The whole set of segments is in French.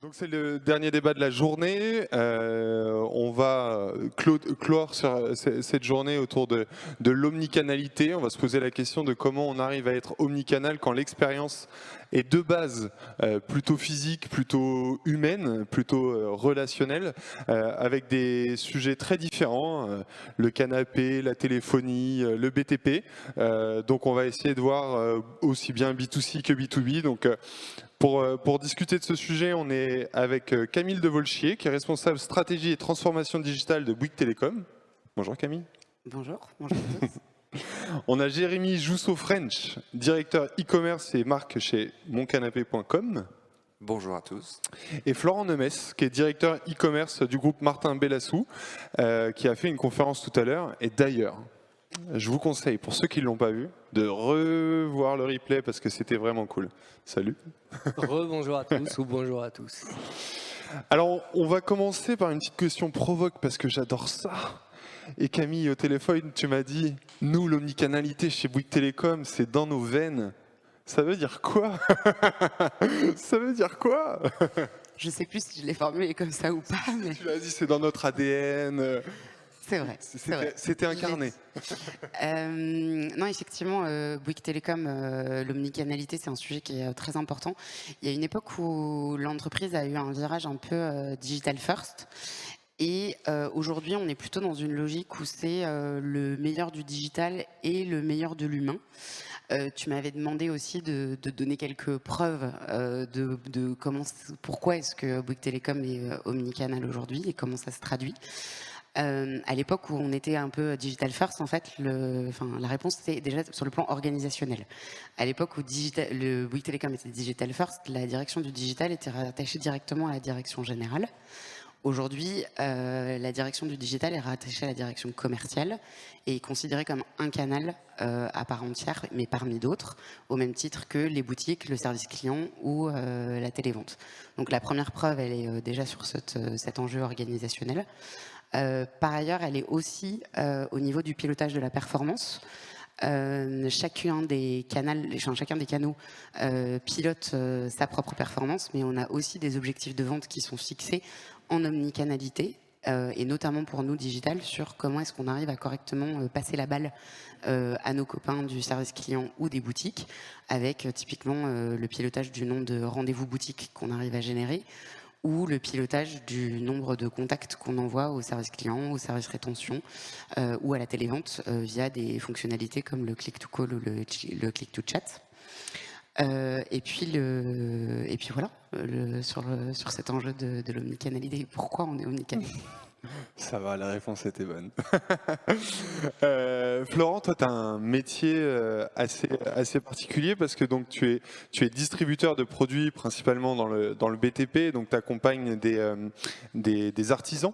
Donc c'est le dernier débat de la journée. On va clore sur cette journée autour de l'omnicanalité. On va se poser la question de comment on arrive à être omnicanal quand l'expérience est de base plutôt physique, plutôt humaine, plutôt relationnelle, avec des sujets très différents, le canapé, la téléphonie, le BTP. Donc on va essayer de voir aussi bien B2C que B2B. Donc pour discuter de ce sujet, on est avec Camille Devolchier, qui est responsable stratégie et transformation digitale de Bouygues Télécom. Bonjour Camille. Bonjour à tous. On a Jérémy Jousseau-French, directeur e-commerce et marque chez moncanapé.com. Bonjour à tous. Et Florent Nemès, qui est directeur e-commerce du groupe Martin Bellassou, qui a fait une conférence tout à l'heure. Et d'ailleurs, je vous conseille, pour ceux qui ne l'ont pas vu, de revoir le replay parce que c'était vraiment cool. Salut. Rebonjour à tous ou bonjour à tous. Alors, on va commencer par une petite question provoque parce que j'adore ça. Et Camille, au téléphone, tu m'as dit, nous, l'omnicanalité chez Bouygues Télécom, c'est dans nos veines. Ça veut dire quoi? Ça veut dire quoi? Je ne sais plus si je l'ai formulé comme ça ou pas, mais Tu l'as dit, c'est dans notre ADN. c'est vrai. C'était incarné. Non, effectivement, Bouygues Télécom, l'omnicanalité, c'est un sujet qui est très important. Il y a une époque où l'entreprise a eu un virage un peu digital first. Et aujourd'hui, on est plutôt dans une logique où c'est le meilleur du digital et le meilleur de l'humain. Tu m'avais demandé aussi de donner quelques preuves de pourquoi est-ce que Bouygues Télécom est omnicanal aujourd'hui et comment ça se traduit. À l'époque où on était un peu digital first, en fait, la réponse c'était déjà sur le plan organisationnel. À l'époque où le Bouygues Télécom était digital first, la direction du digital était rattachée directement à la direction générale. Aujourd'hui, la direction du digital est rattachée à la direction commerciale et est considérée comme un canal à part entière, mais parmi d'autres, au même titre que les boutiques, le service client ou la télévente. Donc la première preuve, elle est déjà sur cet enjeu organisationnel. Par ailleurs, elle est aussi au niveau du pilotage de la performance. Chacun des canaux pilote sa propre performance, mais on a aussi des objectifs de vente qui sont fixés en omnicanalité, et notamment pour nous digital, sur comment est-ce qu'on arrive à correctement passer la balle à nos copains du service client ou des boutiques, avec typiquement le pilotage du nombre de rendez-vous boutiques qu'on arrive à générer, ou le pilotage du nombre de contacts qu'on envoie au service client, au service rétention ou à la télévente via des fonctionnalités comme le click-to-call ou le click-to-chat. Et puis voilà, sur cet enjeu de l'omnicanalité, pourquoi on est omnicanal. Ça va, la réponse était bonne. Florent, toi, tu as un métier assez particulier parce que donc, tu es distributeur de produits principalement dans le BTP, donc tu accompagnes des artisans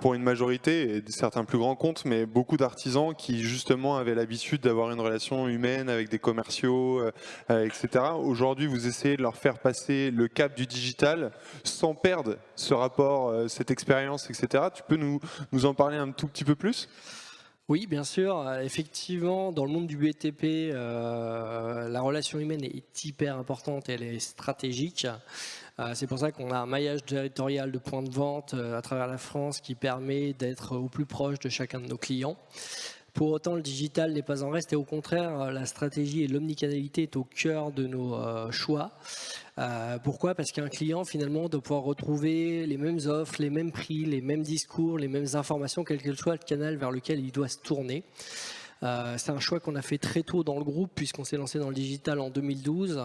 pour une majorité, et certains plus grands comptes, mais beaucoup d'artisans qui justement avaient l'habitude d'avoir une relation humaine avec des commerciaux, etc. Aujourd'hui, vous essayez de leur faire passer le cap du digital sans perdre ce rapport, cette expérience, etc. Tu peux nous en parler un tout petit peu plus ? Oui, bien sûr. Effectivement, dans le monde du BTP, la relation humaine est hyper importante et elle est stratégique. C'est pour ça qu'on a un maillage territorial de points de vente à travers la France qui permet d'être au plus proche de chacun de nos clients. Pour autant, le digital n'est pas en reste et au contraire, la stratégie et l'omnicanalité est au cœur de nos choix. Pourquoi ? Parce qu'un client, finalement, doit pouvoir retrouver les mêmes offres, les mêmes prix, les mêmes discours, les mêmes informations, quel que soit le canal vers lequel il doit se tourner. C'est un choix qu'on a fait très tôt dans le groupe puisqu'on s'est lancé dans le digital en 2012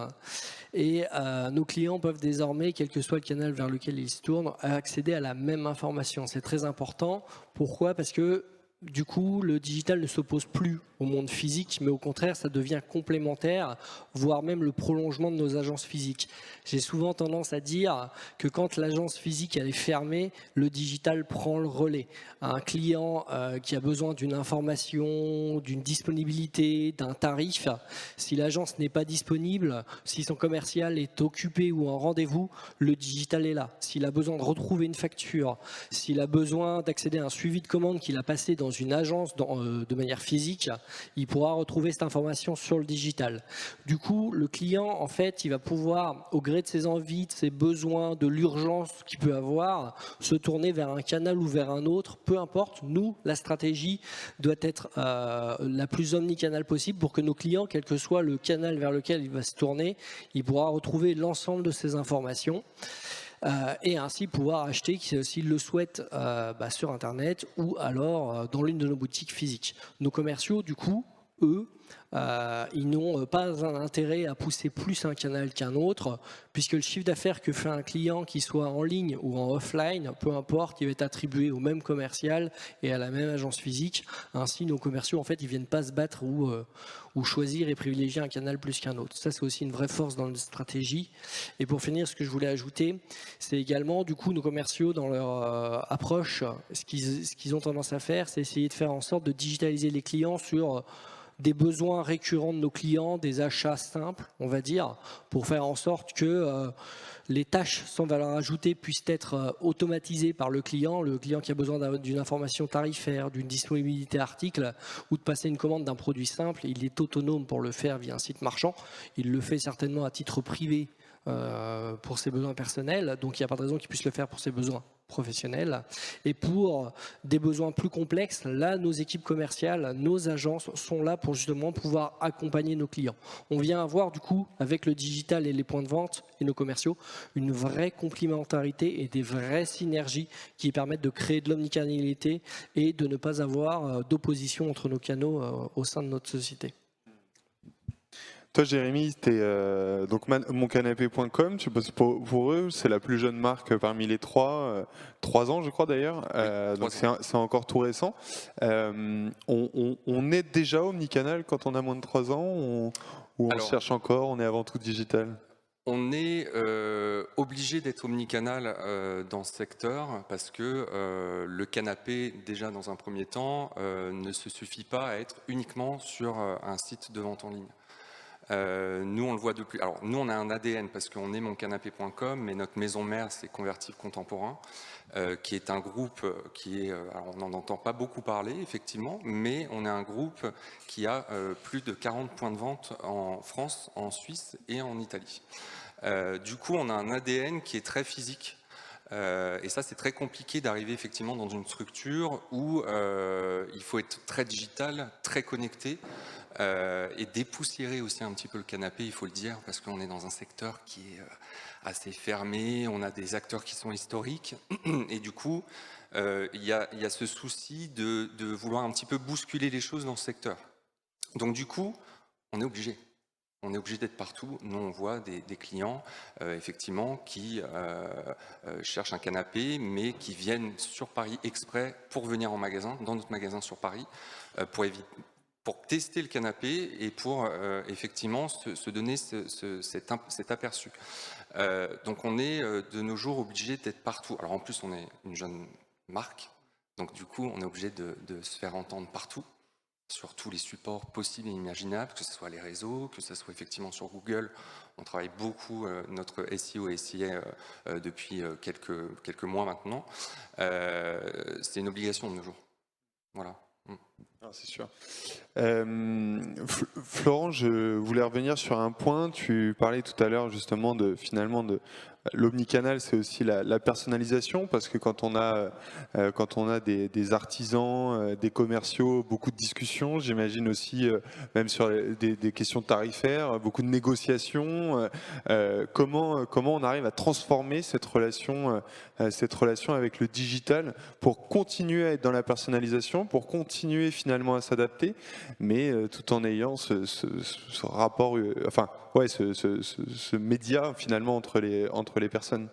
et nos clients peuvent désormais, quel que soit le canal vers lequel ils se tournent, accéder à la même information. C'est très important. Pourquoi ? Parce que du coup, le digital ne s'oppose plus au monde physique, mais au contraire, ça devient complémentaire, voire même le prolongement de nos agences physiques. J'ai souvent tendance à dire que quand l'agence physique elle est fermée, le digital prend le relais. Un client qui a besoin d'une information, d'une disponibilité, d'un tarif, si l'agence n'est pas disponible, si son commercial est occupé ou en rendez-vous, le digital est là. S'il a besoin de retrouver une facture, s'il a besoin d'accéder à un suivi de commande qu'il a passé dans dans une agence de manière physique, il pourra retrouver cette information sur le digital. Du coup, le client, en fait, il va pouvoir, au gré de ses envies, de ses besoins, de l'urgence qu'il peut avoir, se tourner vers un canal ou vers un autre, peu importe. Nous, la stratégie doit être la plus omnicanale possible pour que nos clients, quel que soit le canal vers lequel il va se tourner, il pourra retrouver l'ensemble de ces informations. Et ainsi pouvoir acheter, s'ils le souhaitent, sur Internet ou alors dans l'une de nos boutiques physiques. Nos commerciaux, du coup, eux, ils n'ont pas un intérêt à pousser plus un canal qu'un autre, puisque le chiffre d'affaires que fait un client, qu'il soit en ligne ou en offline, peu importe, il va être attribué au même commercial et à la même agence physique. Ainsi, nos commerciaux, en fait, ils viennent pas se battre ou choisir et privilégier un canal plus qu'un autre. Ça, c'est aussi une vraie force dans notre stratégie. Et pour finir, ce que je voulais ajouter, c'est également, du coup, nos commerciaux, dans leur approche, ce qu'ils ont tendance à faire, c'est essayer de faire en sorte de digitaliser les clients sur des besoins récurrents de nos clients, des achats simples, on va dire, pour faire en sorte que les tâches sans valeur ajoutée puissent être automatisées par le client qui a besoin d'une information tarifaire, d'une disponibilité article ou de passer une commande d'un produit simple, il est autonome pour le faire via un site marchand. Il le fait certainement à titre privé pour ses besoins personnels, donc il n'y a pas de raison qu'il puisse le faire pour ses besoins professionnels. Et pour des besoins plus complexes, là, nos équipes commerciales, nos agences sont là pour justement pouvoir accompagner nos clients. On vient avoir, du coup, avec le digital et les points de vente et nos commerciaux, une vraie complémentarité et des vraies synergies qui permettent de créer de l'omnicanalité et de ne pas avoir d'opposition entre nos canaux au sein de notre société. Toi, Jérémy, tu es donc moncanapé.com, tu bosses pour eux, c'est la plus jeune marque parmi les trois, 3 ans je crois d'ailleurs, donc c'est encore tout récent. On est déjà omnicanal quand on a moins de 3 ans ou on cherche encore, on est avant tout digital? On est obligé d'être omnicanal dans ce secteur parce que le canapé, déjà dans un premier temps, ne se suffit pas à être uniquement sur un site de vente en ligne. Nous, on le voit depuis. Alors, nous, on a un ADN parce qu'on est moncanapé.com, mais notre maison mère, c'est Convertible Contemporain, qui est un groupe qui est. Alors, on n'en entend pas beaucoup parler, effectivement, mais on est un groupe qui a plus de 40 points de vente en France, en Suisse et en Italie. Du coup, on a un ADN qui est très physique. Et ça, c'est très compliqué d'arriver effectivement dans une structure où il faut être très digital, très connecté. Et dépoussiérer aussi un petit peu le canapé, il faut le dire, parce qu'on est dans un secteur qui est assez fermé, on a des acteurs qui sont historiques, et du coup, il y a ce souci de vouloir un petit peu bousculer les choses dans ce secteur. Donc du coup, on est obligé. On est obligé d'être partout. Nous, on voit des clients, effectivement, qui cherchent un canapé, mais qui viennent sur Paris exprès pour venir en magasin, dans notre magasin sur Paris, pour tester le canapé et pour effectivement se donner cet aperçu. Donc on est de nos jours obligé d'être partout. Alors en plus on est une jeune marque, donc du coup on est obligé de se faire entendre partout, sur tous les supports possibles et imaginables, que ce soit les réseaux, que ce soit effectivement sur Google. On travaille beaucoup notre SEO et SIA depuis quelques mois maintenant. C'est une obligation de nos jours. Voilà. C'est sûr. Florent, je voulais revenir sur un point. Tu parlais tout à l'heure justement de l'omnicanal, c'est aussi la personnalisation, parce que quand on a des artisans, des commerciaux, beaucoup de discussions, j'imagine aussi même sur des questions tarifaires, beaucoup de négociations. Comment on arrive à transformer cette relation avec le digital pour continuer à être dans la personnalisation, pour continuer finalement à s'adapter, mais tout en ayant ce rapport, ce média finalement entre les personnes.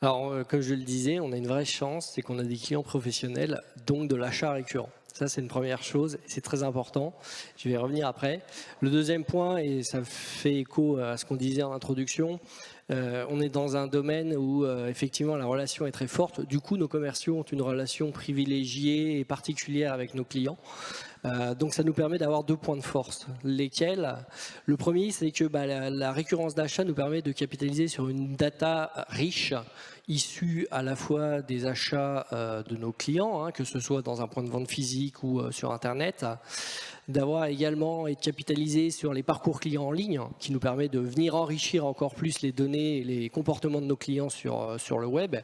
Alors, comme je le disais, on a une vraie chance, c'est qu'on a des clients professionnels, donc de l'achat récurrent. Ça, c'est une première chose, c'est très important. Je vais y revenir après. Le deuxième point, et ça fait écho à ce qu'on disait en introduction, On est dans un domaine où effectivement la relation est très forte. Du coup, nos commerciaux ont une relation privilégiée et particulière avec nos clients. Donc ça nous permet d'avoir 2 points de force. Lesquels? Le premier, c'est que la récurrence d'achat nous permet de capitaliser sur une data riche, issue à la fois des achats de nos clients, que ce soit dans un point de vente physique ou sur Internet, d'avoir également et de capitaliser sur les parcours clients en ligne, qui nous permet de venir enrichir encore plus les données et les comportements de nos clients sur le web,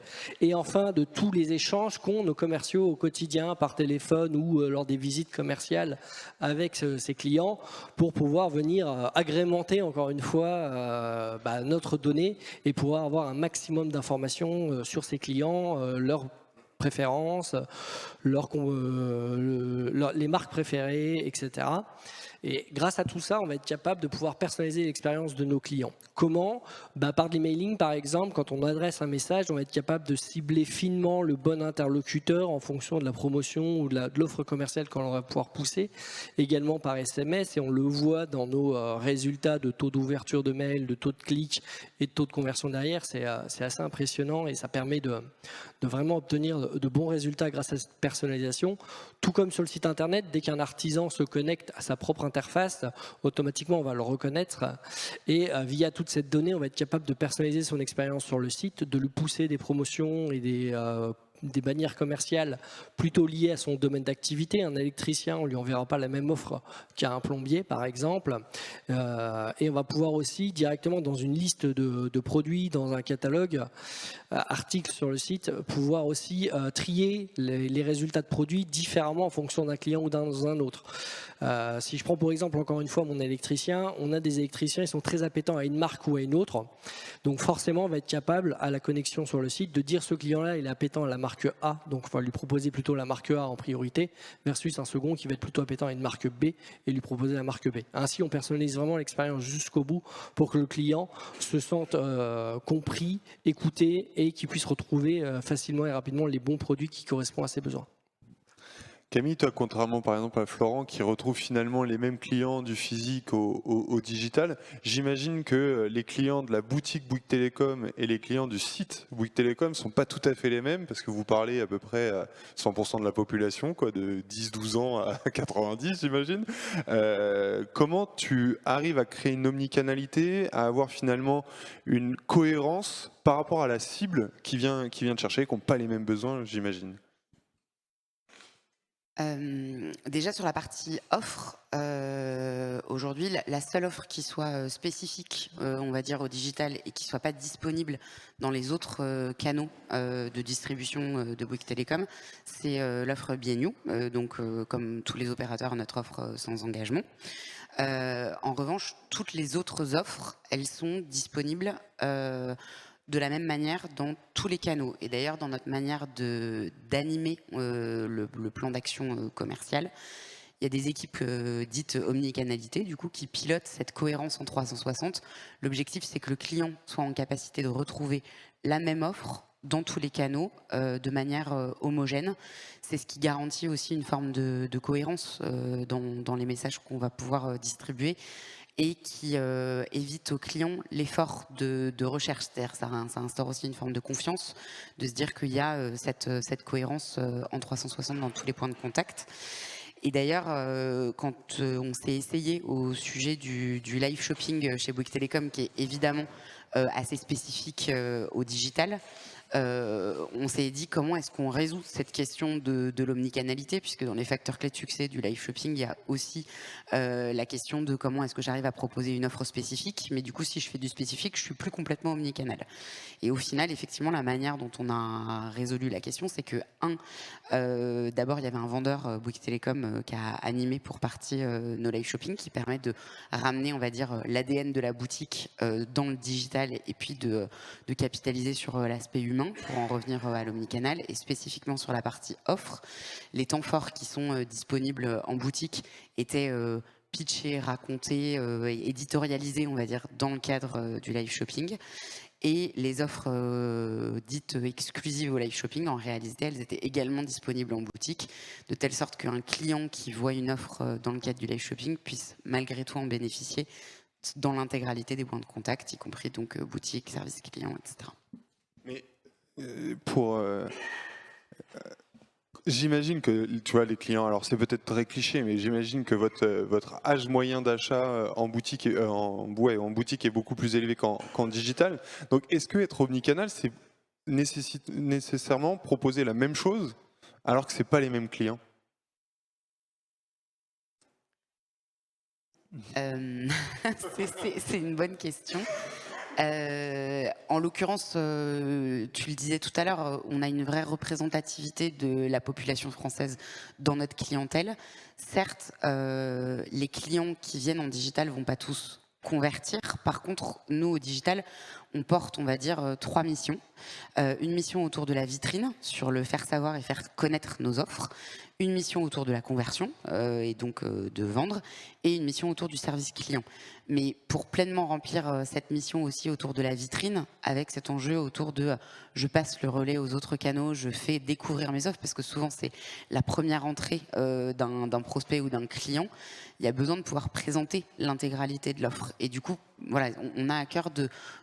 et enfin de tous les échanges qu'ont nos commerciaux au quotidien par téléphone ou lors des visites commerciales avec ces clients, pour pouvoir venir agrémenter encore une fois notre donnée et pouvoir avoir un maximum d'informations sur ces clients, leurs préférences, les marques préférées, etc. Et grâce à tout ça, on va être capable de pouvoir personnaliser l'expérience de nos clients. Comment? Par de l'emailing, par exemple, quand on adresse un message, on va être capable de cibler finement le bon interlocuteur en fonction de la promotion ou de l'offre commerciale qu'on va pouvoir pousser. Également par SMS, et on le voit dans nos résultats de taux d'ouverture de mail, de taux de clic et de taux de conversion derrière. C'est assez impressionnant et ça permet de vraiment obtenir de bons résultats grâce à cette personnalisation. Tout comme sur le site internet, dès qu'un artisan se connecte à sa propre interface, automatiquement on va le reconnaître, et via toute cette donnée, on va être capable de personnaliser son expérience sur le site, de lui pousser des promotions et des bannières commerciales plutôt liées à son domaine d'activité. Un électricien, on ne lui enverra pas la même offre qu'à un plombier, par exemple. Et on va pouvoir aussi, directement dans une liste de produits, dans un catalogue, articles sur le site, pouvoir aussi trier les résultats de produits différemment en fonction d'un client ou d'un autre. Si je prends pour exemple encore une fois mon électricien, on a des électriciens, ils sont très appétents à une marque ou à une autre. Donc forcément, on va être capable, à la connexion sur le site, de dire ce client-là, il est appétent à la marque A, donc on va lui proposer plutôt la marque A en priorité, versus un second qui va être plutôt appétent à une marque B et lui proposer la marque B. Ainsi, on personnalise vraiment l'expérience jusqu'au bout pour que le client se sente compris, écouté et qu'il puisse retrouver facilement et rapidement les bons produits qui correspondent à ses besoins. Camille, toi, contrairement par exemple à Florent qui retrouve finalement les mêmes clients du physique au digital, j'imagine que les clients de la boutique Bouygues Télécom et les clients du site Bouygues Télécom ne sont pas tout à fait les mêmes, parce que vous parlez à peu près à 100% de la population, quoi, de 10-12 ans à 90, j'imagine. Comment tu arrives à créer une omnicanalité, à avoir finalement une cohérence par rapport à la cible qui vient te chercher, qui n'ont pas les mêmes besoins, j'imagine? Déjà sur la partie offre, aujourd'hui la seule offre qui soit spécifique, on va dire au digital, et qui soit pas disponible dans les autres canaux de distribution de Bouygues Télécom, c'est l'offre BNU, donc comme tous les opérateurs, notre offre sans engagement. En revanche, toutes les autres offres, elles sont disponibles de la même manière dans tous les canaux. Et d'ailleurs, dans notre manière d'animer le plan d'action commercial, il y a des équipes dites omnicanalité, du coup, qui pilotent cette cohérence en 360. L'objectif, c'est que le client soit en capacité de retrouver la même offre dans tous les canaux de manière homogène. C'est ce qui garantit aussi une forme de cohérence dans les messages qu'on va pouvoir distribuer, et qui évite aux clients l'effort de recherche. C'est-à-dire ça instaure aussi une forme de confiance, de se dire qu'il y a cette cohérence en 360 dans tous les points de contact. Et d'ailleurs, quand on s'est essayé au sujet du live shopping chez Bouygues Télécom, qui est évidemment assez spécifique au digital, on s'est dit comment est-ce qu'on résout cette question de l'omnicanalité, puisque dans les facteurs clés de succès du live shopping, il y a aussi la question de comment est-ce que j'arrive à proposer une offre spécifique, mais du coup si je fais du spécifique, je suis plus complètement omnicanal. Et au final, effectivement, la manière dont on a résolu la question, c'est que d'abord il y avait un vendeur Bouygues Télécom qui a animé pour partie nos live shopping, qui permet de ramener, on va dire, l'ADN de la boutique dans le digital, et puis de capitaliser sur l'aspect humain pour en revenir à l'omnicanal. Et spécifiquement sur la partie offre, les temps forts qui sont disponibles en boutique étaient pitchés, racontés, éditorialisés, on va dire, dans le cadre du live shopping. Et les offres dites exclusives au live shopping, en réalité, elles étaient également disponibles en boutique, de telle sorte qu'un client qui voit une offre dans le cadre du live shopping puisse malgré tout en bénéficier dans l'intégralité des points de contact, y compris donc boutique, service client, etc. Mais j'imagine que, tu vois, les clients, alors c'est peut-être très cliché, mais j'imagine que votre âge moyen d'achat en boutique, en boutique est beaucoup plus élevé qu'en digital. Donc, est-ce que être omnicanal, c'est nécessite nécessairement proposer la même chose alors que c'est pas les mêmes clients? C'est une bonne question. En l'occurrence, tu le disais tout à l'heure, on a une vraie représentativité de la population française dans notre clientèle. Certes, les clients qui viennent en digital vont pas tous convertir. Par contre, nous, au digital, on porte, on va dire, 3 missions. Une mission autour de la vitrine, sur le faire savoir et faire connaître nos offres. Une mission autour de la conversion, et donc de vendre. Et une mission autour du service client. Mais pour pleinement remplir cette mission aussi autour de la vitrine, avec cet enjeu autour de je passe le relais aux autres canaux, je fais découvrir mes offres, parce que souvent c'est la première entrée d'un prospect ou d'un client, il y a besoin de pouvoir présenter l'intégralité de l'offre. Et du coup, voilà, on a à cœur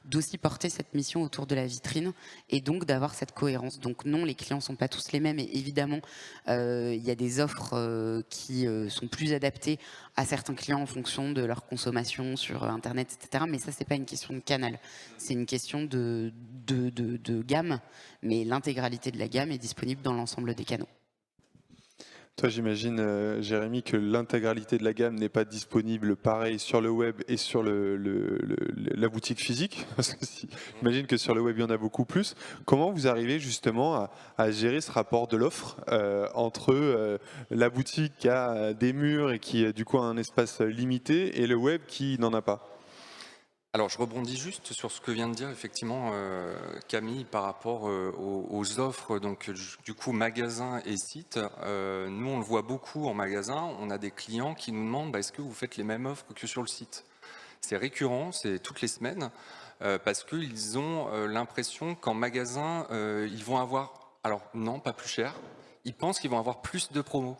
d'aussi porter cette mission autour de la vitrine et donc d'avoir cette cohérence. Donc non, les clients ne sont pas tous les mêmes et évidemment, il y a des offres qui sont plus adaptées à certains clients en fonction de leur consommation sur Internet, etc. Mais ça, c'est pas une question de canal, c'est une question de gamme, mais l'intégralité de la gamme est disponible dans l'ensemble des canaux. Toi, j'imagine, Jérémy, que l'intégralité de la gamme n'est pas disponible pareil sur le web et sur la boutique physique. Parce que j'imagine que sur le web, il y en a beaucoup plus. Comment vous arrivez justement à gérer ce rapport de l'offre entre la boutique qui a des murs et qui, du coup, a un espace limité et le web qui n'en a pas? Alors, je rebondis juste sur ce que vient de dire effectivement Camille par rapport aux offres, donc du coup magasin et site. Nous, on le voit beaucoup en magasin. On a des clients qui nous demandent est-ce que vous faites les mêmes offres que sur le site? C'est récurrent, c'est toutes les semaines, parce qu'ils ont l'impression qu'en magasin, ils vont avoir, alors non, pas plus cher, ils pensent qu'ils vont avoir plus de promos.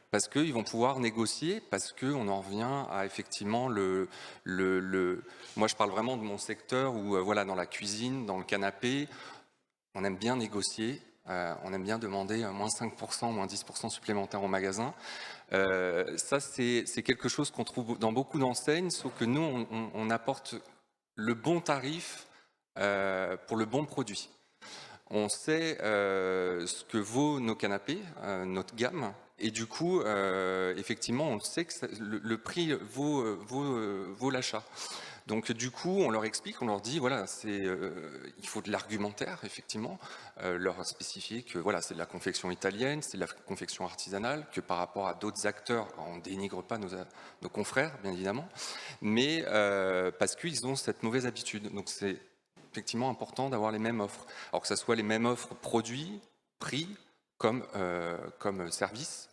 Parce qu'ils vont pouvoir négocier, parce qu'on en revient à effectivement Moi, je parle vraiment de mon secteur où, voilà, dans la cuisine, dans le canapé, on aime bien négocier, on aime bien demander moins 5%, moins 10% supplémentaires au magasin. Ça, c'est quelque chose qu'on trouve dans beaucoup d'enseignes, sauf que nous, on apporte le bon tarif pour le bon produit. On sait ce que vaut nos canapés, notre gamme, et du coup, effectivement, on sait que le prix vaut l'achat. Donc du coup, on leur explique, on leur dit, voilà, il faut de l'argumentaire, effectivement, leur spécifier que voilà, c'est de la confection italienne, c'est de la confection artisanale, que par rapport à d'autres acteurs, on ne dénigre pas nos confrères, bien évidemment, mais parce qu'ils ont cette mauvaise habitude. Donc c'est effectivement important d'avoir les mêmes offres. Alors que ce soit les mêmes offres produits, prix, comme service.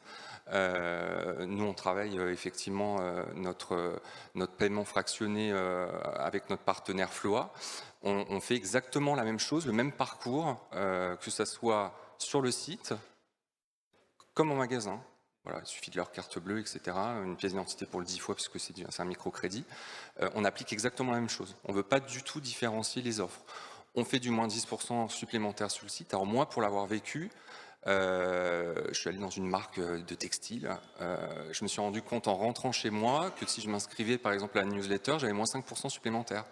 Nous, on travaille effectivement notre paiement fractionné avec notre partenaire Floa. On fait exactement la même chose, le même parcours, que ce soit sur le site comme en magasin. Voilà, il suffit de leur carte bleue, etc. Une pièce d'identité pour le 10 fois, puisque c'est un microcrédit. On applique exactement la même chose. On ne veut pas du tout différencier les offres. On fait du moins 10% supplémentaire sur le site. Alors moi, pour l'avoir vécu, je suis allé dans une marque de textile. Je me suis rendu compte en rentrant chez moi que si je m'inscrivais par exemple à la newsletter, j'avais moins 5% supplémentaire.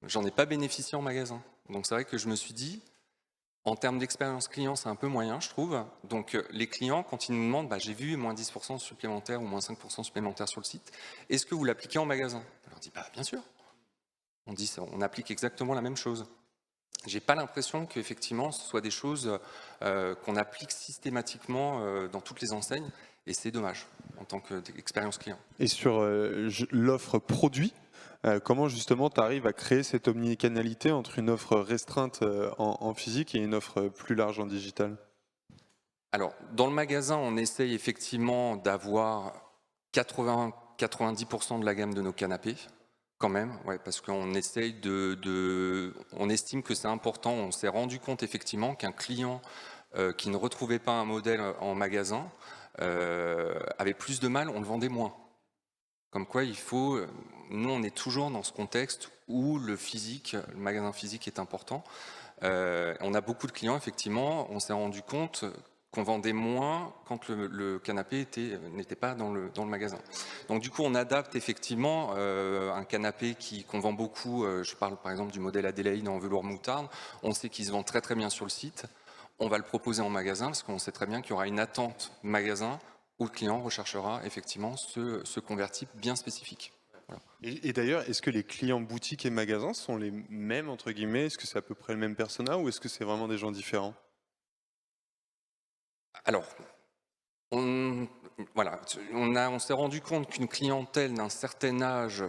J'en ai pas bénéficié en magasin. Donc c'est vrai que je me suis dit, en termes d'expérience client, c'est un peu moyen, je trouve. Donc les clients, quand ils nous demandent, j'ai vu moins 10% supplémentaire ou moins 5% supplémentaire sur le site, est-ce que vous l'appliquez en magasin? On leur dit, bien sûr. On applique exactement la même chose. J'ai pas l'impression qu'effectivement ce soit des choses qu'on applique systématiquement dans toutes les enseignes, et c'est dommage en tant qu'expérience client. Et sur l'offre produit, comment justement tu arrives à créer cette omnicanalité entre une offre restreinte en physique et une offre plus large en digital? Alors, dans le magasin, on essaye effectivement d'avoir 90% de la gamme de nos canapés, quand même, ouais, parce qu'on essaye on estime que c'est important. On s'est rendu compte effectivement qu'un client qui ne retrouvait pas un modèle en magasin avait plus de mal, on le vendait moins. Comme quoi, nous, on est toujours dans ce contexte où le magasin physique est important. On a beaucoup de clients, effectivement, on s'est rendu compte qu'on vendait moins quand le canapé n'était pas dans le magasin. Donc du coup, on adapte effectivement un canapé qu'on vend beaucoup. Je parle par exemple du modèle Adélaïde en velours moutarde. On sait qu'il se vend très très bien sur le site. On va le proposer en magasin parce qu'on sait très bien qu'il y aura une attente magasin où le client recherchera effectivement ce converti bien spécifique. Voilà. Et d'ailleurs, est-ce que les clients boutiques et magasins sont les mêmes, entre guillemets? Est-ce que c'est à peu près le même persona ou est-ce que c'est vraiment des gens différents? Alors, on s'est rendu compte qu'une clientèle d'un certain âge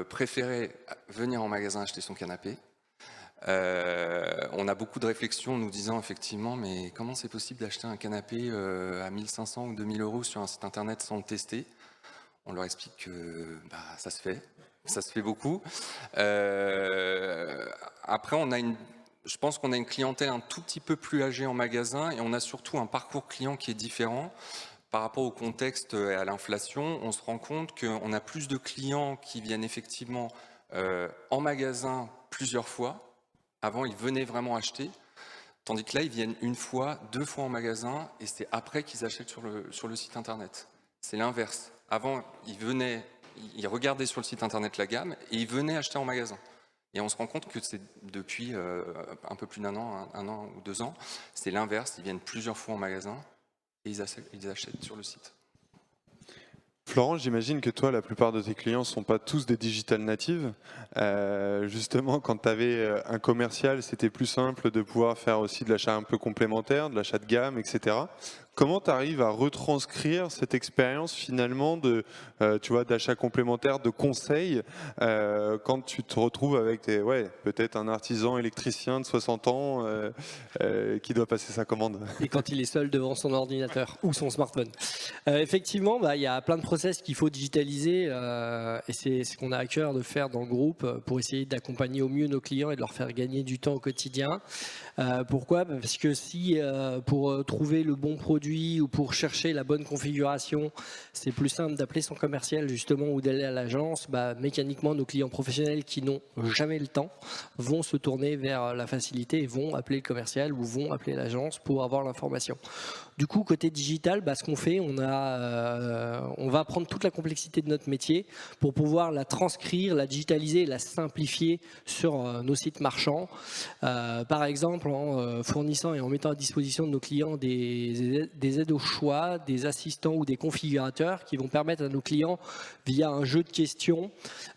préférait venir en magasin acheter son canapé. On a beaucoup de réflexions nous disant effectivement, mais comment c'est possible d'acheter un canapé à 1500 ou 2000 euros sur un site internet sans le tester? On leur explique que ça se fait beaucoup. Après, je pense qu'on a une clientèle un tout petit peu plus âgée en magasin et on a surtout un parcours client qui est différent. Par rapport au contexte et à l'inflation, on se rend compte qu'on a plus de clients qui viennent effectivement en magasin plusieurs fois. Avant, ils venaient vraiment acheter, tandis que là, ils viennent une fois, 2 fois en magasin et c'est après qu'ils achètent sur le site internet. C'est l'inverse. Avant, ils regardaient sur le site internet la gamme et ils venaient acheter en magasin. Et on se rend compte que c'est depuis un peu plus d'un an, 1 an ou 2 ans, c'est l'inverse. Ils viennent plusieurs fois en magasin et ils achètent sur le site. Florent, j'imagine que toi, la plupart de tes clients ne sont pas tous des digital natives. Justement, quand tu avais un commercial, c'était plus simple de pouvoir faire aussi de l'achat un peu complémentaire, de l'achat de gamme, etc. Comment tu arrives à retranscrire cette expérience finalement d'achat complémentaire, de conseil, quand tu te retrouves avec peut-être un artisan électricien de 60 ans qui doit passer sa commande? Et quand il est seul devant son ordinateur ou son smartphone. Effectivement, il y a plein de process qu'il faut digitaliser et c'est ce qu'on a à cœur de faire dans le groupe pour essayer d'accompagner au mieux nos clients et de leur faire gagner du temps au quotidien. Pourquoi? Parce que si pour trouver le bon produit ou pour chercher la bonne configuration, c'est plus simple d'appeler son commercial justement ou d'aller à l'agence, mécaniquement nos clients professionnels qui n'ont jamais le temps vont se tourner vers la facilité et vont appeler le commercial ou vont appeler l'agence pour avoir l'information. Du coup, côté digital, ce qu'on fait, on va prendre toute la complexité de notre métier pour pouvoir la transcrire, la digitaliser et la simplifier sur nos sites marchands. Par exemple, en fournissant et en mettant à disposition de nos clients des aides au choix, des assistants ou des configurateurs qui vont permettre à nos clients, via un jeu de questions,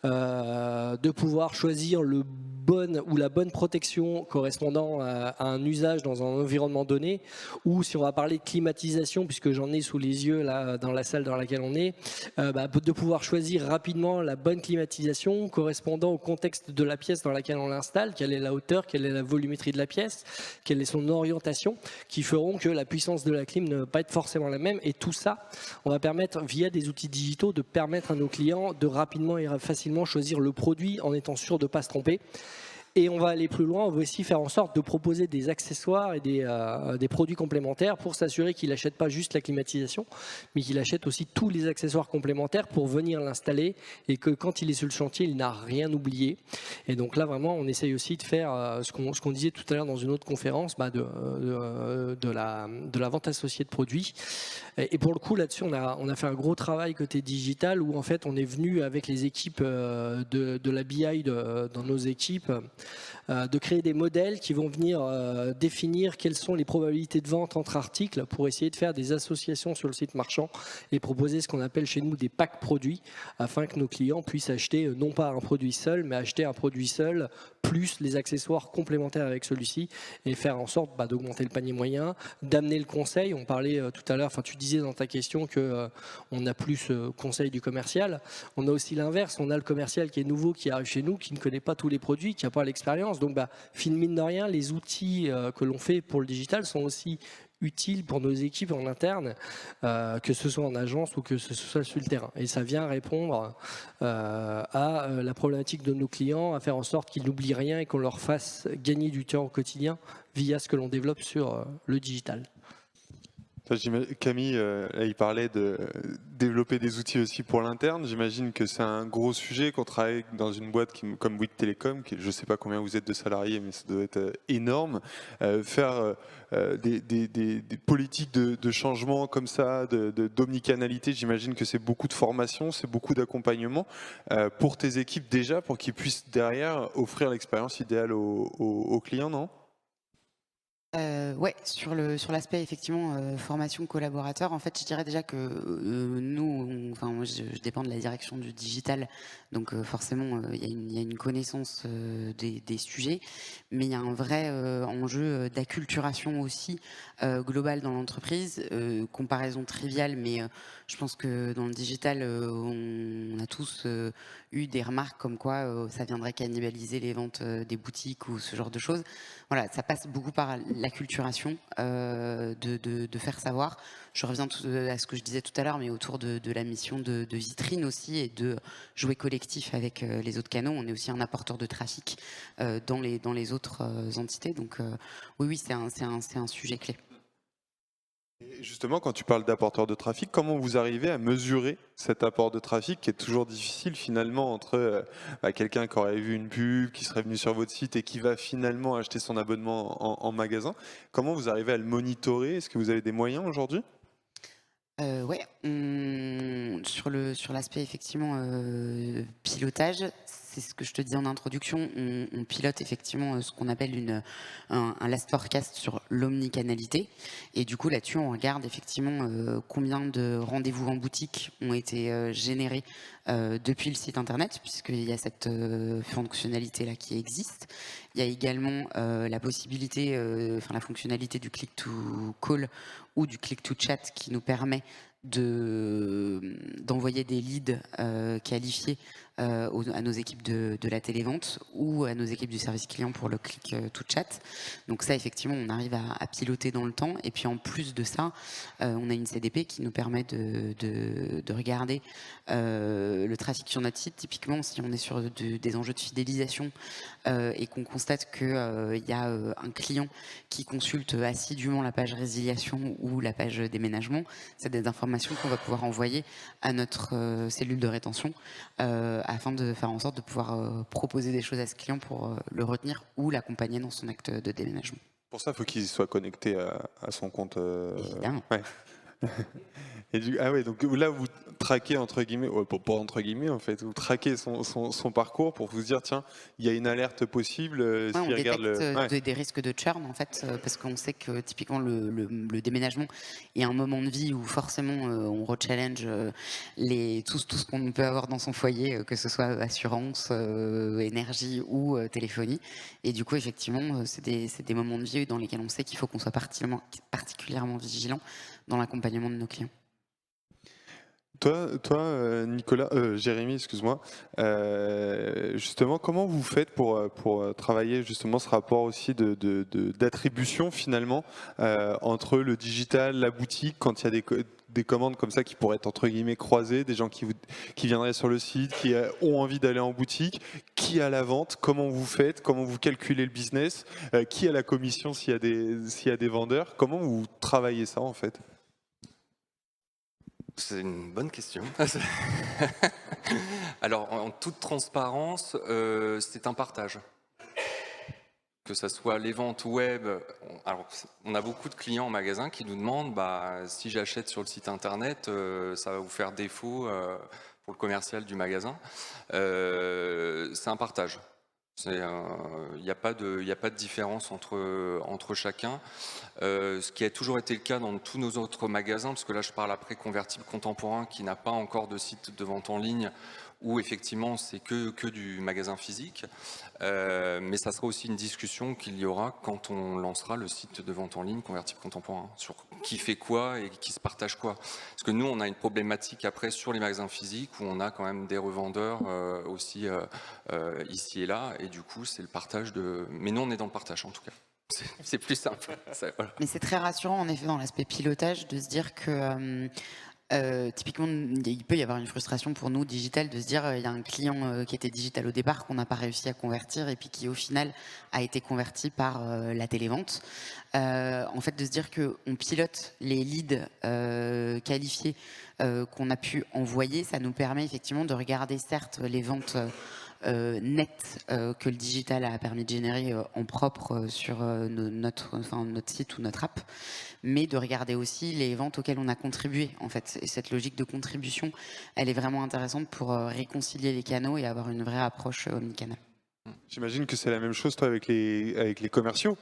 de pouvoir choisir la bonne protection correspondant à un usage dans un environnement donné, ou si on va parler de climatisation, puisque j'en ai sous les yeux là dans la salle dans laquelle on est, de pouvoir choisir rapidement la bonne climatisation correspondant au contexte de la pièce dans laquelle on l'installe, quelle est la hauteur, quelle est la volumétrie de la pièce, quelle est son orientation, qui feront que la puissance de la clim ne va pas être forcément la même. Et tout ça, on va permettre via des outils digitaux de permettre à nos clients de rapidement et facilement choisir le produit en étant sûr de ne pas se tromper. Et on va aller plus loin, on va aussi faire en sorte de proposer des accessoires et des produits complémentaires pour s'assurer qu'il n'achète pas juste la climatisation, mais qu'il achète aussi tous les accessoires complémentaires pour venir l'installer et que quand il est sur le chantier, il n'a rien oublié. Et donc là, vraiment, on essaye aussi de faire ce qu'on disait tout à l'heure dans une autre conférence, de la vente associée de produits. Et pour le coup, là-dessus, on a fait un gros travail côté digital où en fait, on est venu avec les équipes de la BI dans nos équipes, de créer des modèles qui vont venir définir quelles sont les probabilités de vente entre articles pour essayer de faire des associations sur le site marchand et proposer ce qu'on appelle chez nous des packs produits afin que nos clients puissent acheter non pas un produit seul, mais acheter un produit seul plus les accessoires complémentaires avec celui-ci et faire en sorte d'augmenter le panier moyen, d'amener le conseil. On parlait tout à l'heure, tu disais dans ta question qu'on a plus conseil du commercial. On a aussi l'inverse, on a le commercial qui est nouveau, qui arrive chez nous, qui ne connaît pas tous les produits, qui n'a pas l'expérience. Donc, mine de rien, les outils que l'on fait pour le digital sont aussi utiles pour nos équipes en interne, que ce soit en agence ou que ce soit sur le terrain. Et ça vient répondre à la problématique de nos clients, à faire en sorte qu'ils n'oublient rien et qu'on leur fasse gagner du temps au quotidien via ce que l'on développe sur le digital. Camille, là, il parlait de développer des outils aussi pour l'interne. J'imagine que c'est un gros sujet qu'on travaille dans une boîte comme Bouygues Télécom, je ne sais pas combien vous êtes de salariés, mais ça doit être énorme. Faire des politiques de changement comme ça, d'omnicanalité, j'imagine que c'est beaucoup de formation, c'est beaucoup d'accompagnement pour tes équipes déjà, pour qu'ils puissent derrière offrir l'expérience idéale aux clients, non ? Ouais, sur l'aspect effectivement formation collaborateur, en fait, je dirais déjà que nous, enfin moi, je dépends de la direction du digital, donc forcément, il y a une connaissance des sujets, mais il y a un vrai enjeu d'acculturation aussi globale dans l'entreprise. Comparaison triviale, mais je pense que dans le digital, on a tous eu des remarques comme quoi ça viendrait cannibaliser les ventes des boutiques ou ce genre de choses. Voilà, ça passe beaucoup par l'acculturation, de faire savoir. Je reviens à ce que je disais tout à l'heure, mais autour de la mission de vitrine aussi et de jouer collectif avec les autres canaux. On est aussi un apporteur de trafic dans les autres entités. Donc oui, c'est un sujet clé. Et justement, quand tu parles d'apporteur de trafic, comment vous arrivez à mesurer cet apport de trafic qui est toujours difficile finalement entre quelqu'un qui aurait vu une pub, qui serait venu sur votre site et qui va finalement acheter son abonnement en magasin? Comment vous arrivez à le monitorer? Est-ce que vous avez des moyens aujourd'hui? Ouais, sur l'aspect effectivement pilotage, c'est ce que je te dis en introduction, on pilote effectivement ce qu'on appelle un last forecast sur l'omnicanalité. Et du coup, là-dessus, on regarde effectivement combien de rendez-vous en boutique ont été générés depuis le site internet, puisqu'il y a cette fonctionnalité-là qui existe. Il y a également la possibilité, la fonctionnalité du click to call ou du click to chat qui nous permet d'envoyer des leads qualifiés à nos équipes de la télévente ou à nos équipes du service client pour le click to chat. Donc ça, effectivement, on arrive à piloter dans le temps. Et puis en plus de ça, on a une CDP qui nous permet de regarder le trafic sur notre site. Typiquement, si on est sur des enjeux de fidélisation et qu'on constate qu'il y a un client qui consulte assidûment la page résiliation ou la page déménagement, c'est des informations qu'on va pouvoir envoyer à notre cellule de rétention afin de faire en sorte de pouvoir proposer des choses à ce client pour le retenir ou l'accompagner dans son acte de déménagement. Pour ça, il faut qu'il soit connecté à son compte. Évidemment. Ouais. Et ah ouais, donc là vous traquez entre guillemets, pas entre guillemets en fait, vous traquez son parcours pour vous dire tiens, il y a une alerte possible Ouais, on s'il regarde détecte des risques de churn en fait, parce qu'on sait que typiquement le déménagement est un moment de vie où forcément on rechallenge tout ce qu'on peut avoir dans son foyer, que ce soit assurance, énergie ou téléphonie. Et du coup effectivement c'est des moments de vie dans lesquels on sait qu'il faut qu'on soit particulièrement vigilant dans l'accompagnement de nos clients. Toi, Nicolas, Jérémy, excuse-moi. Justement, comment vous faites pour travailler justement ce rapport aussi d'attribution finalement entre le digital, la boutique, quand il y a des commandes comme ça qui pourraient être entre guillemets croisées, des gens qui viendraient sur le site, qui ont envie d'aller en boutique, qui a la vente, comment vous faites, comment vous calculez le business, qui a la commission s'il y a des vendeurs, comment vous travaillez ça en fait? C'est une bonne question. Alors, en toute transparence, c'est un partage. Que ce soit les ventes web, on a beaucoup de clients en magasin qui nous demandent si j'achète sur le site internet, ça va vous faire défaut pour le commercial du magasin. C'est un partage. Il n'y a pas de différence entre chacun. Ce qui a toujours été le cas dans tous nos autres magasins, parce que là je parle après Convertible Contemporain qui n'a pas encore de site de vente en ligne, où effectivement c'est que du magasin physique. Mais ça sera aussi une discussion qu'il y aura quand on lancera le site de vente en ligne Convertible Contemporain, sur qui fait quoi et qui se partage quoi. Parce que nous on a une problématique après sur les magasins physiques où on a quand même des revendeurs aussi ici et là, et du coup c'est le partage de... Mais nous on est dans le partage en tout cas. C'est plus simple. Voilà. Mais c'est très rassurant en effet dans l'aspect pilotage de se dire que Typiquement, il peut y avoir une frustration pour nous, digital, de se dire il y a un client qui était digital au départ, qu'on n'a pas réussi à convertir, et puis qui, au final, a été converti par la télévente. En fait, de se dire qu'on pilote les leads qualifiés qu'on a pu envoyer, ça nous permet effectivement de regarder, certes, les ventes nettes que le digital a permis de générer en propre sur notre site ou notre app, mais de regarder aussi les ventes auxquelles on a contribué, en fait. Et cette logique de contribution, elle est vraiment intéressante pour réconcilier les canaux et avoir une vraie approche omnicanal. J'imagine que c'est la même chose toi avec les commerciaux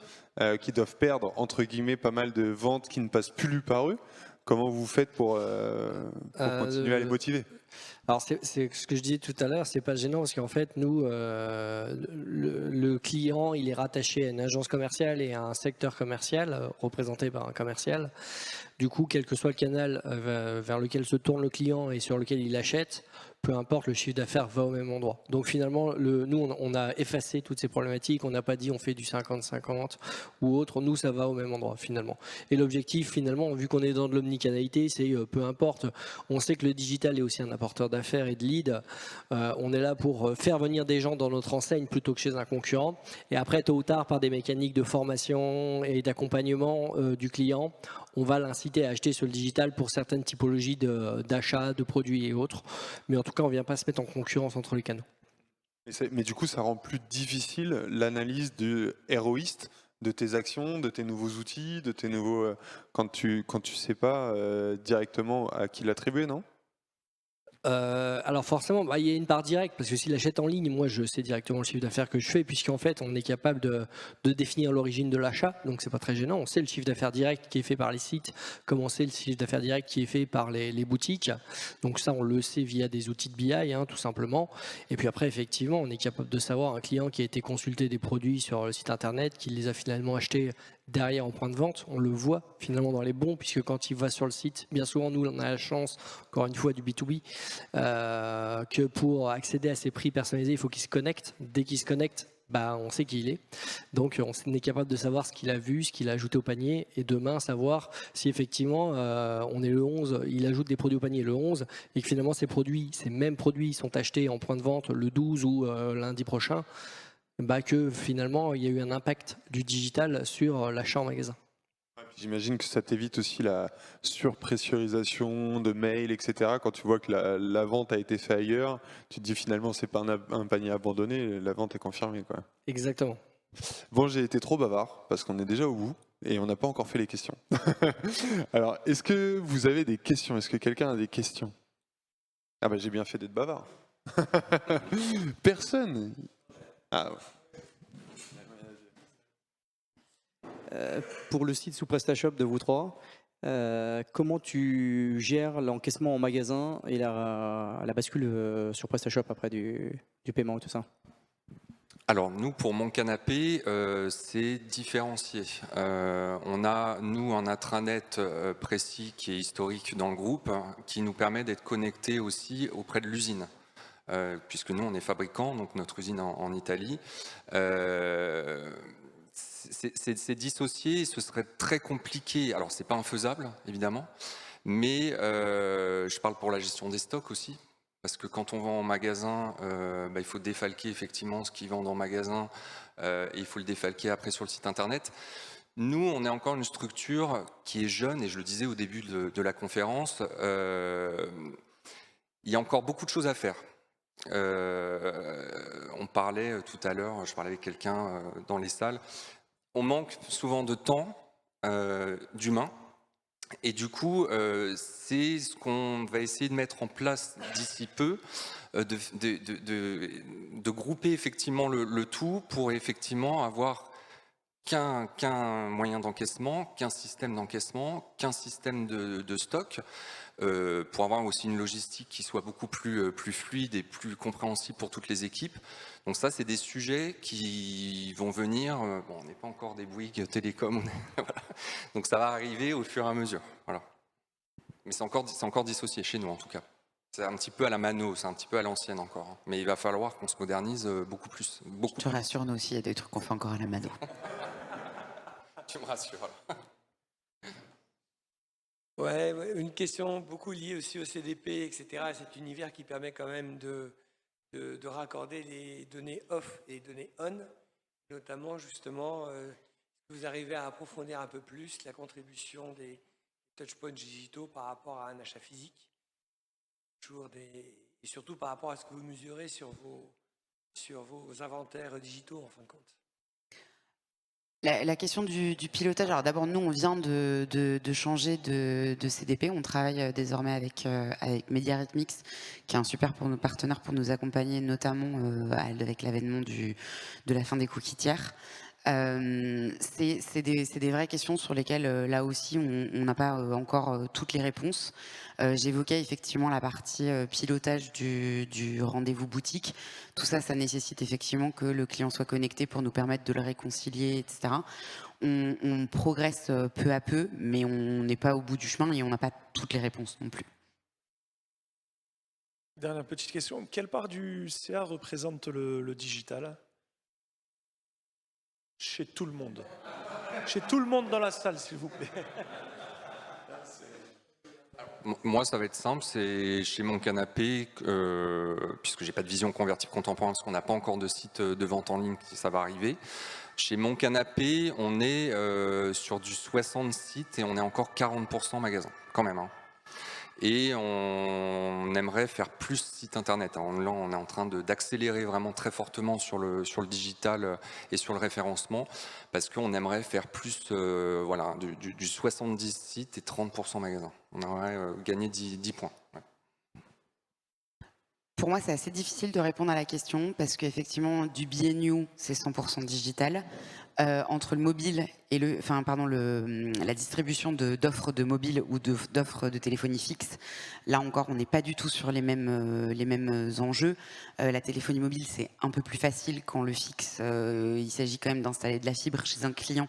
qui doivent perdre entre guillemets pas mal de ventes qui ne passent plus par eux. Comment vous faites pour continuer à les motiver? Alors c'est ce que je disais tout à l'heure, c'est pas gênant parce qu'en fait nous, le client il est rattaché à une agence commerciale et à un secteur commercial représenté par un commercial. Du coup, quel que soit le canal vers lequel se tourne le client et sur lequel il achète, peu importe, le chiffre d'affaires va au même endroit. Donc finalement, nous, on a effacé toutes ces problématiques. On n'a pas dit on fait du 50-50 ou autre. Nous, ça va au même endroit finalement. Et l'objectif, finalement, vu qu'on est dans de l'omnicanalité, c'est peu importe. On sait que le digital est aussi un apporteur d'affaires et de leads. On est là pour faire venir des gens dans notre enseigne plutôt que chez un concurrent. Et après, tôt ou tard, par des mécaniques de formation et d'accompagnement du client, on va l'inciter à acheter sur le digital pour certaines typologies d'achat, de produits et autres. Mais en tout cas, on ne vient pas se mettre en concurrence entre les canaux. Mais du coup, ça rend plus difficile l'analyse de héroïste de tes actions, de tes nouveaux outils, de tes nouveaux quand tu sais pas directement à qui l'attribuer, non? Alors forcément, il y a une part directe, parce que s'il achète en ligne, moi je sais directement le chiffre d'affaires que je fais, puisqu'en fait on est capable de définir l'origine de l'achat, donc c'est pas très gênant. On sait le chiffre d'affaires direct qui est fait par les sites, comme on sait le chiffre d'affaires direct qui est fait par les boutiques. Donc ça on le sait via des outils de BI, tout simplement. Et puis après effectivement on est capable de savoir un client qui a été consulter des produits sur le site internet, qui les a finalement achetés derrière en point de vente, on le voit finalement dans les bons, puisque quand il va sur le site, bien souvent nous on a la chance, encore une fois du B2B, que pour accéder à ces prix personnalisés, il faut qu'il se connecte. Dès qu'il se connecte, on sait qui il est. Donc on est capable de savoir ce qu'il a vu, ce qu'il a ajouté au panier, et demain savoir si effectivement on est le 11, il ajoute des produits au panier le 11, et que finalement ces mêmes produits sont achetés en point de vente le 12 ou lundi prochain. Que finalement il y a eu un impact du digital sur l'achat en magasin. J'imagine que ça t'évite aussi la surpressurisation de mails, etc. Quand tu vois que la vente a été faite ailleurs, tu te dis finalement c'est pas un panier abandonné, la vente est confirmée, quoi. Exactement. Bon, j'ai été trop bavard parce qu'on est déjà au bout et on n'a pas encore fait les questions. Alors, est-ce que vous avez des questions? Est-ce que quelqu'un a des questions? Ah j'ai bien fait d'être bavard. Personne. Ah, ouais. Pour le site sous PrestaShop de vous trois, comment tu gères l'encaissement en magasin et la bascule sur PrestaShop après du paiement et tout ça? Alors nous, pour Mon Canapé, c'est différencié. On a, nous, un intranet précis qui est historique dans le groupe, qui nous permet d'être connectés aussi auprès de l'usine. Puisque nous, on est fabricant, donc notre usine en Italie. C'est dissocié, ce serait très compliqué. Alors, c'est pas infaisable, évidemment, mais je parle pour la gestion des stocks aussi. Parce que quand on vend en magasin, il faut défalquer effectivement ce qu'ils vendent en magasin et il faut le défalquer après sur le site internet. Nous, on est encore une structure qui est jeune, et je le disais au début de la conférence, il y a encore beaucoup de choses à faire. On parlait tout à l'heure, je parlais avec quelqu'un dans les salles, on manque souvent de temps, d'humain. Et du coup, c'est ce qu'on va essayer de mettre en place d'ici peu, de grouper effectivement le tout pour effectivement avoir qu'un moyen d'encaissement, qu'un système d'encaissement, qu'un système de stock, pour avoir aussi une logistique qui soit beaucoup plus fluide et plus compréhensible pour toutes les équipes. Donc ça, c'est des sujets qui vont venir. Bon, on n'est pas encore des Bouygues Télécom, voilà. Donc ça va arriver au fur et à mesure. Voilà. Mais c'est encore dissocié chez nous en tout cas. C'est un petit peu à la mano, c'est un petit peu à l'ancienne encore. Mais il va falloir qu'on se modernise beaucoup plus. Je te rassure, nous aussi, il y a des trucs qu'on fait encore à la mano. Tu me rassures. Ouais, une question beaucoup liée aussi au CDP, etc. Cet univers qui permet quand même de raccorder les données off et les données on, notamment justement, vous arrivez à approfondir un peu plus la contribution des touchpoints digitaux par rapport à un achat physique, et surtout par rapport à ce que vous mesurez sur vos inventaires digitaux en fin de compte. La question du pilotage, alors d'abord nous on vient de changer de CDP, on travaille désormais avec MediaRhythmix qui est un super partenaire pour nous accompagner notamment avec l'avènement de la fin des cookies tiers. C'est des vraies questions sur lesquelles là aussi on n'a pas encore toutes les réponses. J'évoquais effectivement la partie pilotage du rendez-vous boutique. Tout ça, ça nécessite effectivement que le client soit connecté pour nous permettre de le réconcilier, etc. On progresse peu à peu, mais on n'est pas au bout du chemin et on n'a pas toutes les réponses non plus. Dernière petite question. Quelle part du CA représente le digital? Chez tout le monde. Chez tout le monde dans la salle, s'il vous plaît. Moi, ça va être simple, c'est chez Mon Canapé, puisque j'ai pas de vision convertible contemporaine, parce qu'on n'a pas encore de site de vente en ligne, ça va arriver. Chez Mon Canapé, on est sur du 60 sites et on est encore 40% magasin, quand même. Hein. Et on aimerait faire plus site internet. Hein. Là, on est en train d'accélérer vraiment très fortement sur le digital et sur le référencement, parce qu'on aimerait faire plus voilà, du 70 sites et 30% magasins. On aimerait gagner 10 points. Ouais. Pour moi, c'est assez difficile de répondre à la question parce qu'effectivement, du BNU, c'est 100% digital. Entre le mobile et la distribution d'offres de mobile ou d'offres de téléphonie fixe, là encore, on n'est pas du tout sur les mêmes enjeux. La téléphonie mobile, c'est un peu plus facile quand le fixe, il s'agit quand même d'installer de la fibre chez un client.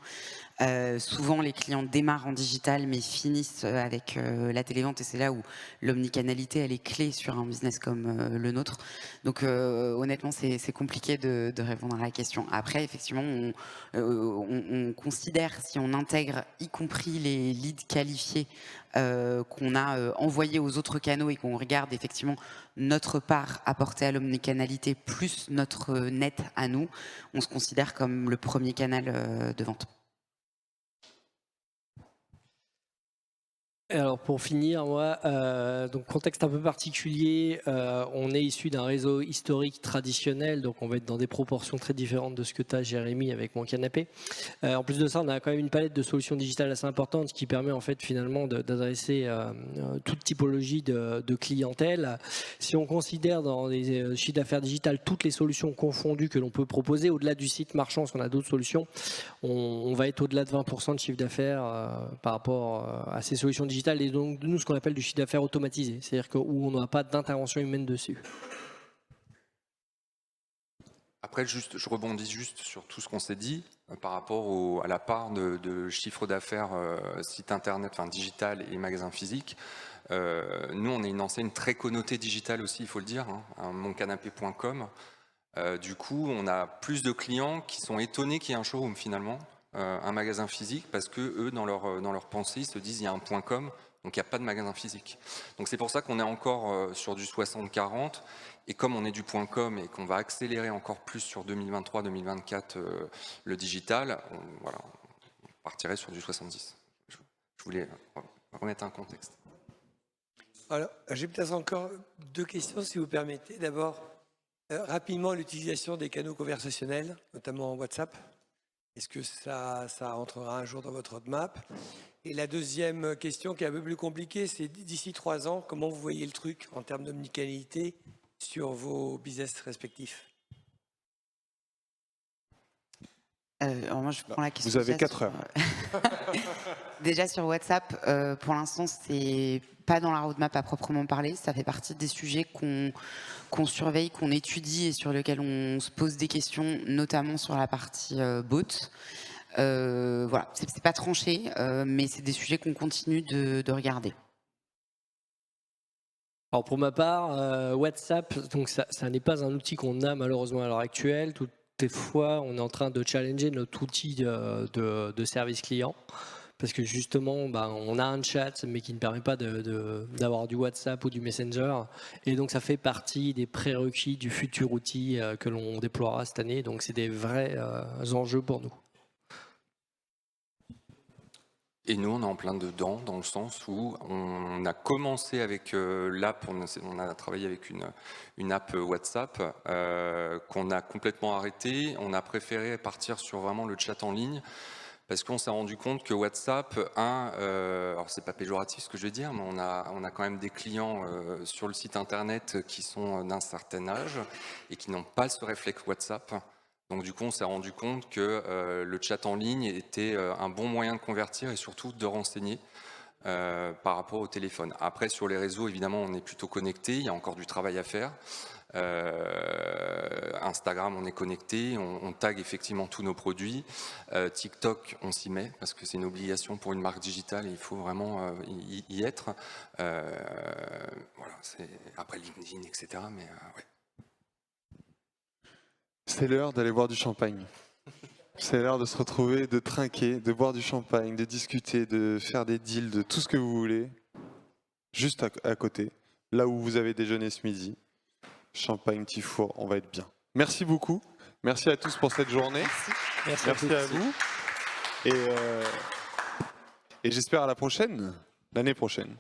Souvent, les clients démarrent en digital, mais finissent avec la télévente, et c'est là où l'omnicanalité, elle est clé sur un business comme le nôtre. Donc, honnêtement, c'est compliqué de répondre à la question. Après, effectivement, on considère, si on intègre, y compris les leads qualifiés qu'on a envoyés aux autres canaux et qu'on regarde effectivement notre part apportée à l'omnicanalité plus notre net à nous, on se considère comme le premier canal de vente. Alors pour finir, moi, donc contexte un peu particulier, on est issu d'un réseau historique traditionnel, donc on va être dans des proportions très différentes de ce que tu as, Jérémy, avec Mon Canapé. En plus de ça, on a quand même une palette de solutions digitales assez importante, ce qui permet en fait finalement d'adresser toute typologie de clientèle. Si on considère dans les chiffres d'affaires digital toutes les solutions confondues que l'on peut proposer, au-delà du site marchand, parce qu'on a d'autres solutions, on va être au-delà de 20% de chiffre d'affaires par rapport à ces solutions digitales, et donc nous ce qu'on appelle du chiffre d'affaires automatisé, c'est-à-dire où on n'a pas d'intervention humaine dessus. Après, je rebondis juste sur tout ce qu'on s'est dit par rapport à la part de chiffre d'affaires site internet, enfin digital et magasin physique. Nous, on est une enseigne très connotée digitale aussi, il faut le dire, hein, moncanapé.com. Du coup, on a plus de clients qui sont étonnés qu'il y ait un showroom finalement, un magasin physique, parce que eux, dans leur pensée, ils se disent il y a un point .com, donc il n'y a pas de magasin physique. Donc c'est pour ça qu'on est encore sur du 60-40, et comme on est du point .com et qu'on va accélérer encore plus sur 2023-2024 le digital, on partirait sur du 70. Je voulais remettre un contexte. Alors, j'ai peut-être encore deux questions, si vous permettez. D'abord, rapidement, l'utilisation des canaux conversationnels, notamment WhatsApp. Est-ce que ça entrera un jour dans votre roadmap? Et la deuxième question, qui est un peu plus compliquée, c'est d'ici 3 ans, comment vous voyez le truc en termes d'omnicanalité sur vos business respectifs? Alors moi, je prends la question. Vous avez 4 heures. Déjà sur WhatsApp, pour l'instant, c'est pas dans la roadmap à proprement parler. Ça fait partie des sujets qu'on surveille, qu'on étudie et sur lesquels on se pose des questions, notamment sur la partie bot. Voilà, c'est pas tranché, mais c'est des sujets qu'on continue de regarder. Alors pour ma part, WhatsApp, donc ça n'est pas un outil qu'on a malheureusement à l'heure actuelle. Toutefois, on est en train de challenger notre outil de service client, parce que justement, on a un chat, mais qui ne permet pas d'avoir du WhatsApp ou du Messenger, et donc ça fait partie des prérequis du futur outil que l'on déploiera cette année, donc c'est des vrais enjeux pour nous. Et nous, on est en plein dedans, dans le sens où on a commencé avec l'app, on a travaillé avec une app WhatsApp qu'on a complètement arrêtée. On a préféré partir sur vraiment le chat en ligne, parce qu'on s'est rendu compte que WhatsApp, alors c'est pas péjoratif ce que je vais dire, mais on a quand même des clients sur le site internet qui sont d'un certain âge et qui n'ont pas ce réflexe WhatsApp. Donc du coup, on s'est rendu compte que le chat en ligne était un bon moyen de convertir et surtout de renseigner par rapport au téléphone. Après, sur les réseaux, évidemment, on est plutôt connecté, il y a encore du travail à faire. Instagram, on est connecté, on tag effectivement tous nos produits. TikTok, on s'y met parce que c'est une obligation pour une marque digitale et il faut vraiment y être. Voilà, après LinkedIn, etc. Mais ouais. C'est l'heure d'aller boire du champagne. C'est l'heure de se retrouver, de trinquer, de boire du champagne, de discuter, de faire des deals, de tout ce que vous voulez. Juste à côté, là où vous avez déjeuné ce midi. Champagne, petit four, on va être bien. Merci beaucoup. Merci à tous pour cette journée. Merci à vous. Et j'espère à la prochaine, l'année prochaine.